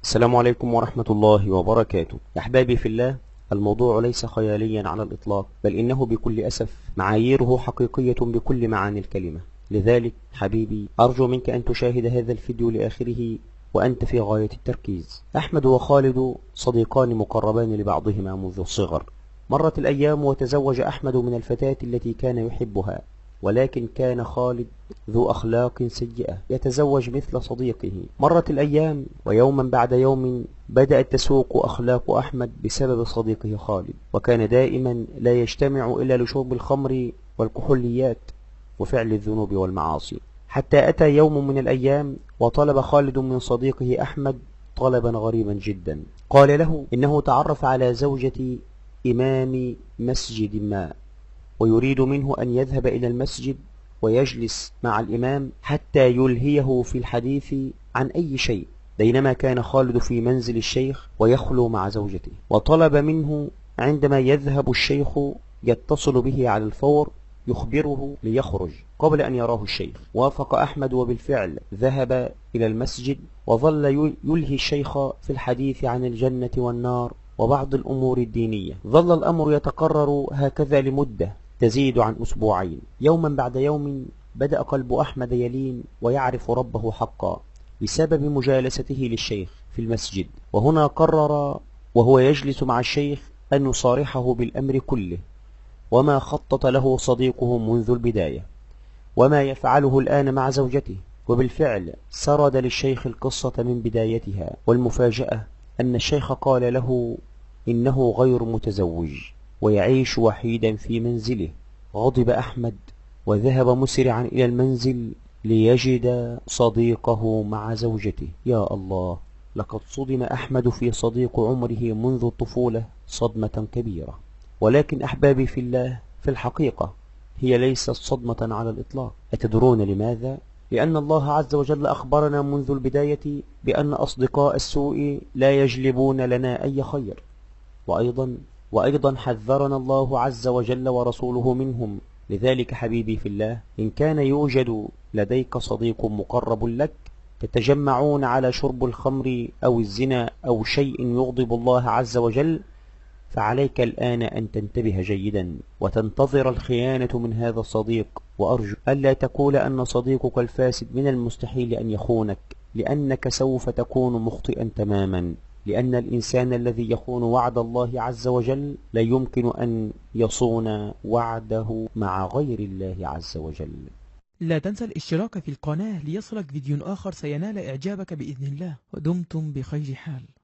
السلام عليكم ورحمة الله وبركاته. أحبابي في الله، الموضوع ليس خياليا على الإطلاق، بل إنه بكل أسف معاييره حقيقية بكل معاني الكلمة. لذلك حبيبي أرجو منك أن تشاهد هذا الفيديو لآخره وأنت في غاية التركيز. أحمد وخالد صديقان مقربان لبعضهما منذ الصغر. مرت الأيام وتزوج أحمد من الفتاة التي كان يحبها، ولكن كان خالد ذو أخلاق سيئة يتزوج مثل صديقه. مرت الأيام ويوما بعد يوم بدأت تسوق أخلاق أحمد بسبب صديقه خالد، وكان دائما لا يجتمع إلا لشرب الخمر والكحوليات وفعل الذنوب والمعاصي. حتى أتى يوم من الأيام وطلب خالد من صديقه أحمد طلبا غريبا جدا. قال له إنه تعرف على زوجة إمام مسجد ما، ويريد منه أن يذهب إلى المسجد ويجلس مع الإمام حتى يلهيه في الحديث عن أي شيء، بينما كان خالد في منزل الشيخ ويخلو مع زوجته. وطلب منه عندما يذهب الشيخ يتصل به على الفور يخبره ليخرج قبل أن يراه الشيخ. وافق أحمد وبالفعل ذهب إلى المسجد وظل يلهي الشيخ في الحديث عن الجنة والنار وبعض الأمور الدينية. ظل الأمر يتكرر هكذا لمدة تزيد عن أسبوعين. يوما بعد يوم بدأ قلب أحمد يلين ويعرف ربه حقا بسبب مجالسته للشيخ في المسجد. وهنا قرر وهو يجلس مع الشيخ أن يصارحه بالأمر كله، وما خطط له صديقه منذ البداية، وما يفعله الآن مع زوجته. وبالفعل سرد للشيخ القصة من بدايتها، والمفاجأة أن الشيخ قال له إنه غير متزوج ويعيش وحيدا في منزله. غضب أحمد وذهب مسرعا إلى المنزل ليجد صديقه مع زوجته. يا الله، لقد صدم أحمد في صديق عمره منذ الطفولة صدمة كبيرة. ولكن أحبابي في الله، في الحقيقة هي ليست صدمة على الإطلاق. أتدرون لماذا؟ لأن الله عز وجل أخبرنا منذ البداية بأن أصدقاء السوء لا يجلبون لنا أي خير، وأيضا حذرنا الله عز وجل ورسوله منهم. لذلك حبيبي في الله، إن كان يوجد لديك صديق مقرب لك تتجمعون على شرب الخمر أو الزنا أو شيء يغضب الله عز وجل، فعليك الآن أن تنتبه جيدا وتنتظر الخيانة من هذا الصديق. وأرجو ألا تقول أن صديقك الفاسد من المستحيل أن يخونك، لأنك سوف تكون مخطئا تماما، لأن الإنسان الذي يخون وعد الله عز وجل لا يمكن أن يصون وعده مع غير الله عز وجل. لا تنسى الاشتراك في القناة ليصلك فيديو آخر سينال إعجابك بإذن الله، ودمتم بخير حال.